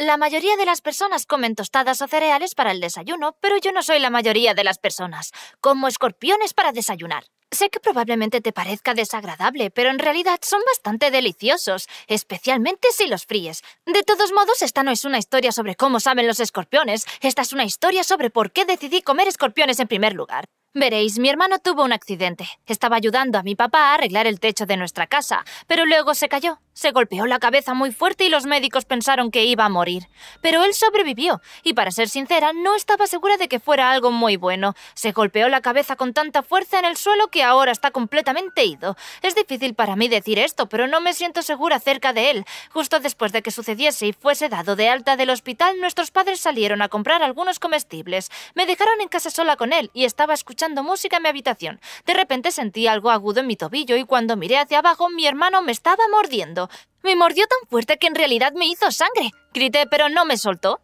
La mayoría de las personas comen tostadas o cereales para el desayuno, pero yo no soy la mayoría de las personas. Como escorpiones para desayunar. Sé que probablemente te parezca desagradable, pero en realidad son bastante deliciosos, especialmente si los fríes. De todos modos, esta no es una historia sobre cómo saben los escorpiones, esta es una historia sobre por qué decidí comer escorpiones en primer lugar. Veréis, mi hermano tuvo un accidente. Estaba ayudando a mi papá a arreglar el techo de nuestra casa, pero luego se cayó. Se golpeó la cabeza muy fuerte y los médicos pensaron que iba a morir. Pero él sobrevivió, y para ser sincera, no estaba segura de que fuera algo muy bueno. Se golpeó la cabeza con tanta fuerza en el suelo que ahora está completamente ido. Es difícil para mí decir esto, pero no me siento segura acerca de él. Justo después de que sucediese y fuese dado de alta del hospital, nuestros padres salieron a comprar algunos comestibles. Me dejaron en casa sola con él y estaba escuchando música en mi habitación. De repente sentí algo agudo en mi tobillo y cuando miré hacia abajo, mi hermano me estaba mordiendo. Me mordió tan fuerte que en realidad me hizo sangre. Grité, pero no me soltó.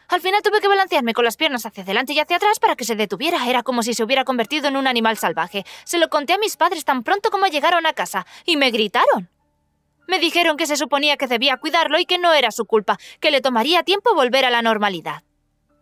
Al final tuve que balancearme con las piernas hacia adelante y hacia atrás para que se detuviera. Era como si se hubiera convertido en un animal salvaje. Se lo conté a mis padres tan pronto como llegaron a casa y me gritaron. Me dijeron que se suponía que debía cuidarlo y que no era su culpa, que le tomaría tiempo volver a la normalidad.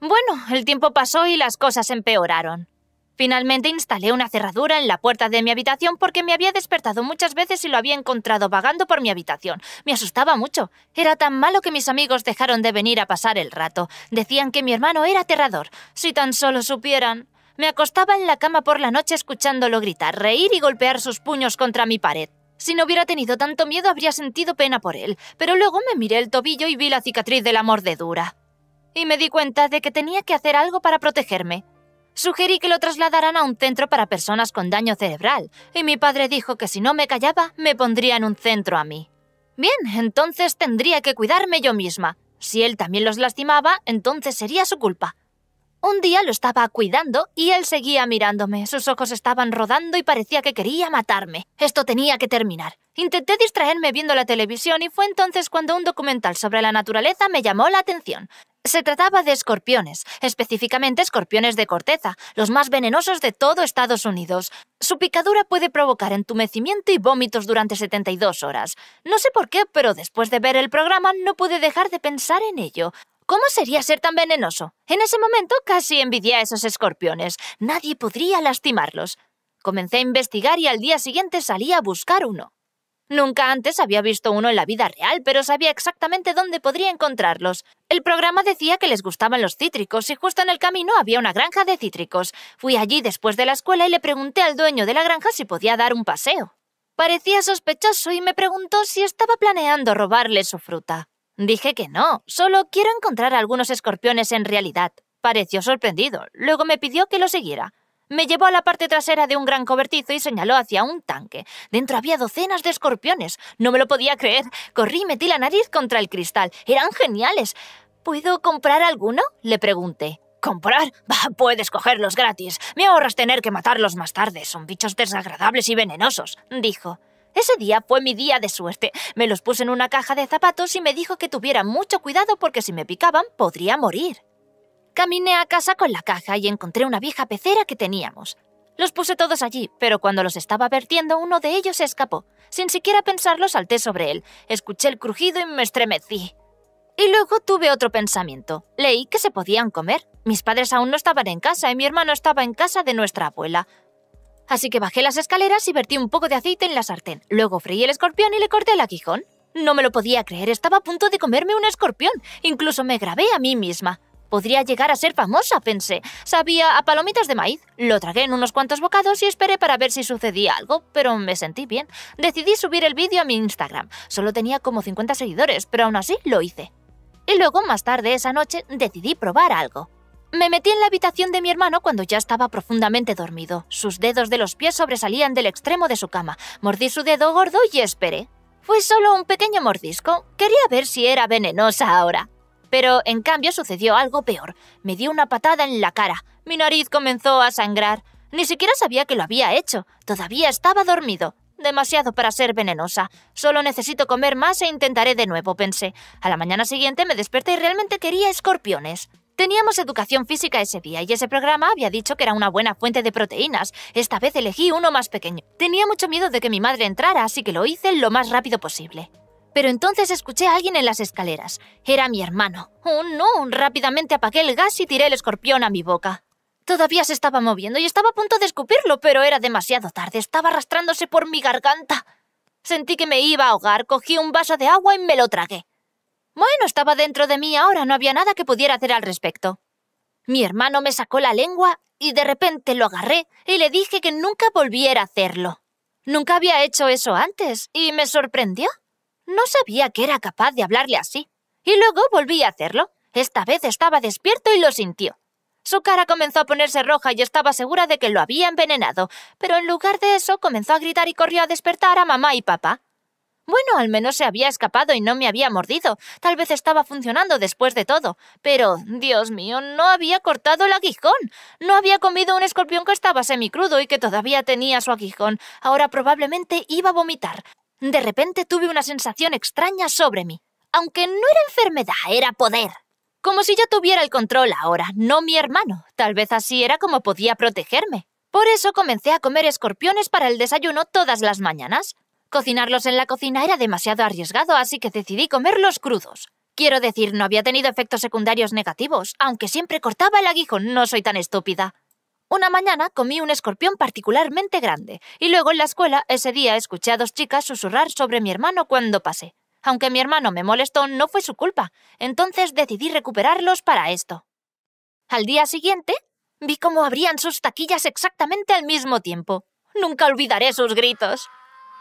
Bueno, el tiempo pasó y las cosas empeoraron. Finalmente instalé una cerradura en la puerta de mi habitación porque me había despertado muchas veces y lo había encontrado vagando por mi habitación. Me asustaba mucho. Era tan malo que mis amigos dejaron de venir a pasar el rato. Decían que mi hermano era aterrador. Si tan solo supieran. Me acostaba en la cama por la noche escuchándolo gritar, reír y golpear sus puños contra mi pared. Si no hubiera tenido tanto miedo habría sentido pena por él, pero luego me miré el tobillo y vi la cicatriz de la mordedura. Y me di cuenta de que tenía que hacer algo para protegerme. Sugerí que lo trasladaran a un centro para personas con daño cerebral, y mi padre dijo que si no me callaba, me pondría en un centro a mí. Bien, entonces tendría que cuidarme yo misma. Si él también los lastimaba, entonces sería su culpa. Un día lo estaba cuidando y él seguía mirándome. Sus ojos estaban rodando y parecía que quería matarme. Esto tenía que terminar. Intenté distraerme viendo la televisión y fue entonces cuando un documental sobre la naturaleza me llamó la atención. Se trataba de escorpiones, específicamente escorpiones de corteza, los más venenosos de todo Estados Unidos. Su picadura puede provocar entumecimiento y vómitos durante 72 horas. No sé por qué, pero después de ver el programa no pude dejar de pensar en ello. ¿Cómo sería ser tan venenoso? En ese momento casi envidié a esos escorpiones. Nadie podría lastimarlos. Comencé a investigar y al día siguiente salí a buscar uno. Nunca antes había visto uno en la vida real, pero sabía exactamente dónde podría encontrarlos. El programa decía que les gustaban los cítricos y justo en el camino había una granja de cítricos. Fui allí después de la escuela y le pregunté al dueño de la granja si podía dar un paseo. Parecía sospechoso y me preguntó si estaba planeando robarle su fruta. Dije que no, solo quiero encontrar algunos escorpiones en realidad. Pareció sorprendido, luego me pidió que lo siguiera. Me llevó a la parte trasera de un gran cobertizo y señaló hacia un tanque. Dentro había docenas de escorpiones. No me lo podía creer. Corrí y metí la nariz contra el cristal. ¡Eran geniales! ¿Puedo comprar alguno?, le pregunté. ¿Comprar? Bah, puedes cogerlos gratis. Me ahorras tener que matarlos más tarde. Son bichos desagradables y venenosos, dijo. Ese día fue mi día de suerte. Me los puse en una caja de zapatos y me dijo que tuviera mucho cuidado porque si me picaban podría morir. Caminé a casa con la caja y encontré una vieja pecera que teníamos. Los puse todos allí, pero cuando los estaba vertiendo, uno de ellos se escapó. Sin siquiera pensarlo, salté sobre él. Escuché el crujido y me estremecí. Y luego tuve otro pensamiento. Leí que se podían comer. Mis padres aún no estaban en casa y mi hermano estaba en casa de nuestra abuela. Así que bajé las escaleras y vertí un poco de aceite en la sartén. Luego freí el escorpión y le corté el aguijón. No me lo podía creer, estaba a punto de comerme un escorpión. Incluso me grabé a mí misma. Podría llegar a ser famosa, pensé. Sabía a palomitas de maíz. Lo tragué en unos cuantos bocados y esperé para ver si sucedía algo, pero me sentí bien. Decidí subir el vídeo a mi Instagram. Solo tenía como 50 seguidores, pero aún así lo hice. Y luego, más tarde esa noche, decidí probar algo. Me metí en la habitación de mi hermano cuando ya estaba profundamente dormido. Sus dedos de los pies sobresalían del extremo de su cama. Mordí su dedo gordo y esperé. Fue solo un pequeño mordisco. Quería ver si era venenosa ahora. Pero, en cambio, sucedió algo peor. Me dio una patada en la cara. Mi nariz comenzó a sangrar. Ni siquiera sabía que lo había hecho. Todavía estaba dormido. Demasiado para ser venenosa. Solo necesito comer más e intentaré de nuevo, pensé. A la mañana siguiente me desperté y realmente quería escorpiones. Teníamos educación física ese día y ese programa había dicho que era una buena fuente de proteínas. Esta vez elegí uno más pequeño. Tenía mucho miedo de que mi madre entrara, así que lo hice lo más rápido posible. Pero entonces escuché a alguien en las escaleras. Era mi hermano. ¡Oh, no! Rápidamente apagué el gas y tiré el escorpión a mi boca. Todavía se estaba moviendo y estaba a punto de escupirlo, pero era demasiado tarde. Estaba arrastrándose por mi garganta. Sentí que me iba a ahogar, cogí un vaso de agua y me lo tragué. Bueno, estaba dentro de mí ahora, no había nada que pudiera hacer al respecto. Mi hermano me sacó la lengua y de repente lo agarré y le dije que nunca volviera a hacerlo. Nunca había hecho eso antes y me sorprendió. No sabía que era capaz de hablarle así. Y luego volví a hacerlo. Esta vez estaba despierto y lo sintió. Su cara comenzó a ponerse roja y estaba segura de que lo había envenenado, pero en lugar de eso comenzó a gritar y corrió a despertar a mamá y papá. Bueno, al menos se había escapado y no me había mordido. Tal vez estaba funcionando después de todo. Pero, Dios mío, no había cortado el aguijón. No había comido un escorpión que estaba semicrudo y que todavía tenía su aguijón. Ahora probablemente iba a vomitar. De repente tuve una sensación extraña sobre mí. Aunque no era enfermedad, era poder. Como si yo tuviera el control ahora, no mi hermano. Tal vez así era como podía protegerme. Por eso comencé a comer escorpiones para el desayuno todas las mañanas. Cocinarlos en la cocina era demasiado arriesgado, así que decidí comerlos crudos. Quiero decir, no había tenido efectos secundarios negativos, aunque siempre cortaba el aguijón, no soy tan estúpida. Una mañana comí un escorpión particularmente grande, y luego en la escuela ese día escuché a 2 chicas susurrar sobre mi hermano cuando pasé. Aunque mi hermano me molestó, no fue su culpa, entonces decidí recuperarlos para esto. Al día siguiente, vi cómo abrían sus taquillas exactamente al mismo tiempo. Nunca olvidaré sus gritos.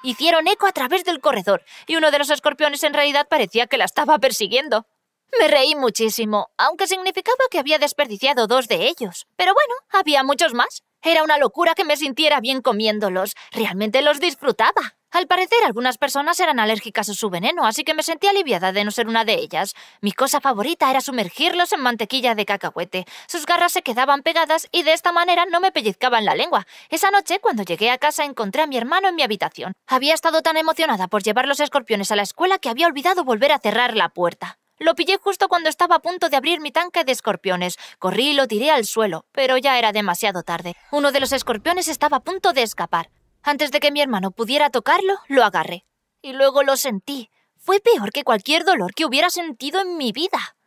Hicieron eco a través del corredor, y uno de los escorpiones en realidad parecía que la estaba persiguiendo. Me reí muchísimo, aunque significaba que había desperdiciado 2 de ellos. Pero bueno, había muchos más. Era una locura que me sintiera bien comiéndolos. Realmente los disfrutaba. Al parecer, algunas personas eran alérgicas a su veneno, así que me sentí aliviada de no ser una de ellas. Mi cosa favorita era sumergirlos en mantequilla de cacahuete. Sus garras se quedaban pegadas y de esta manera no me pellizcaban la lengua. Esa noche, cuando llegué a casa, encontré a mi hermano en mi habitación. Había estado tan emocionada por llevar los escorpiones a la escuela que había olvidado volver a cerrar la puerta. Lo pillé justo cuando estaba a punto de abrir mi tanque de escorpiones. Corrí y lo tiré al suelo, pero ya era demasiado tarde. Uno de los escorpiones estaba a punto de escapar. Antes de que mi hermano pudiera tocarlo, lo agarré. Y luego lo sentí. Fue peor que cualquier dolor que hubiera sentido en mi vida.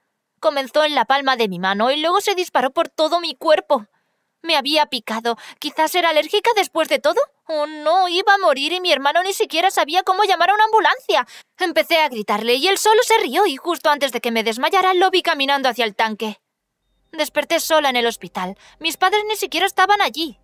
Comenzó en la palma de mi mano y luego se disparó por todo mi cuerpo. Me había picado. ¿Quizás era alérgica después de todo? Oh, no, iba a morir y mi hermano ni siquiera sabía cómo llamar a una ambulancia. Empecé a gritarle y él solo se rió y justo antes de que me desmayara lo vi caminando hacia el tanque. Desperté sola en el hospital. Mis padres ni siquiera estaban allí.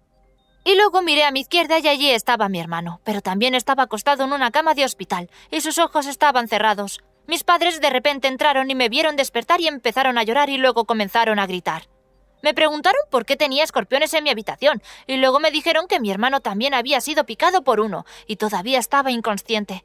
Y luego miré a mi izquierda y allí estaba mi hermano, pero también estaba acostado en una cama de hospital y sus ojos estaban cerrados. Mis padres de repente entraron y me vieron despertar y empezaron a llorar y luego comenzaron a gritar. Me preguntaron por qué tenía escorpiones en mi habitación y luego me dijeron que mi hermano también había sido picado por uno y todavía estaba inconsciente.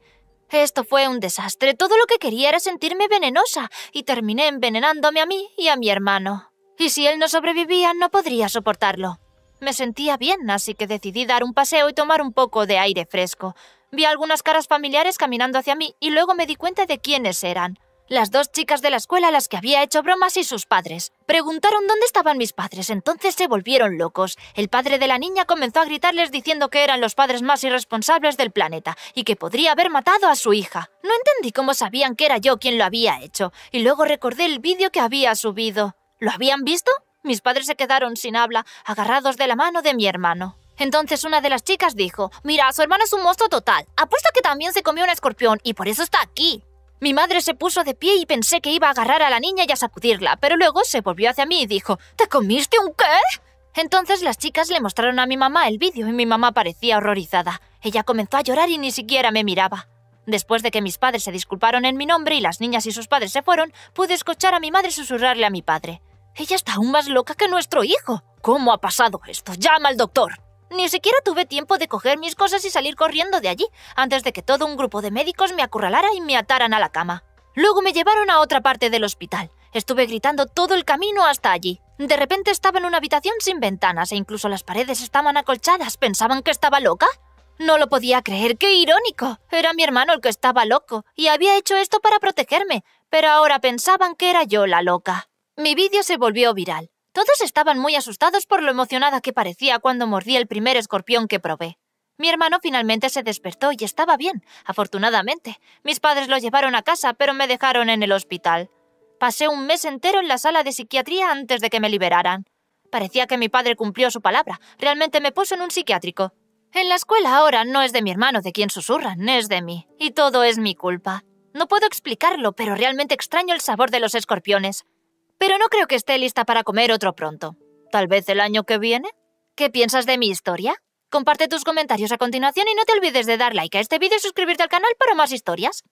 Esto fue un desastre. Todo lo que quería era sentirme venenosa y terminé envenenándome a mí y a mi hermano. Y si él no sobrevivía, no podría soportarlo. Me sentía bien, así que decidí dar un paseo y tomar un poco de aire fresco. Vi algunas caras familiares caminando hacia mí y luego me di cuenta de quiénes eran. Las 2 chicas de la escuela a las que había hecho bromas y sus padres. Preguntaron dónde estaban mis padres, entonces se volvieron locos. El padre de la niña comenzó a gritarles diciendo que eran los padres más irresponsables del planeta y que podría haber matado a su hija. No entendí cómo sabían que era yo quien lo había hecho, y luego recordé el vídeo que había subido. ¿Lo habían visto? Mis padres se quedaron sin habla, agarrados de la mano de mi hermano. Entonces una de las chicas dijo, «Mira, su hermano es un monstruo total. Apuesto que también se comió un escorpión y por eso está aquí». Mi madre se puso de pie y pensé que iba a agarrar a la niña y a sacudirla, pero luego se volvió hacia mí y dijo, «¿Te comiste un qué?». Entonces las chicas le mostraron a mi mamá el vídeo y mi mamá parecía horrorizada. Ella comenzó a llorar y ni siquiera me miraba. Después de que mis padres se disculparon en mi nombre y las niñas y sus padres se fueron, pude escuchar a mi madre susurrarle a mi padre, «Ella está aún más loca que nuestro hijo. ¿Cómo ha pasado esto? Llama al doctor». Ni siquiera tuve tiempo de coger mis cosas y salir corriendo de allí, antes de que todo un grupo de médicos me acorralara y me ataran a la cama. Luego me llevaron a otra parte del hospital. Estuve gritando todo el camino hasta allí. De repente estaba en una habitación sin ventanas e incluso las paredes estaban acolchadas. ¿Pensaban que estaba loca? No lo podía creer. ¡Qué irónico! Era mi hermano el que estaba loco y había hecho esto para protegerme, pero ahora pensaban que era yo la loca. Mi vídeo se volvió viral. Todos estaban muy asustados por lo emocionada que parecía cuando mordí el primer escorpión que probé. Mi hermano finalmente se despertó y estaba bien, afortunadamente. Mis padres lo llevaron a casa, pero me dejaron en el hospital. Pasé un mes entero en la sala de psiquiatría antes de que me liberaran. Parecía que mi padre cumplió su palabra. Realmente me puso en un psiquiátrico. En la escuela ahora no es de mi hermano de quien susurran, es de mí. Y todo es mi culpa. No puedo explicarlo, pero realmente extraño el sabor de los escorpiones. Pero no creo que esté lista para comer otro pronto. ¿Tal vez el año que viene? ¿Qué piensas de mi historia? Comparte tus comentarios a continuación y no te olvides de dar like a este vídeo y suscribirte al canal para más historias.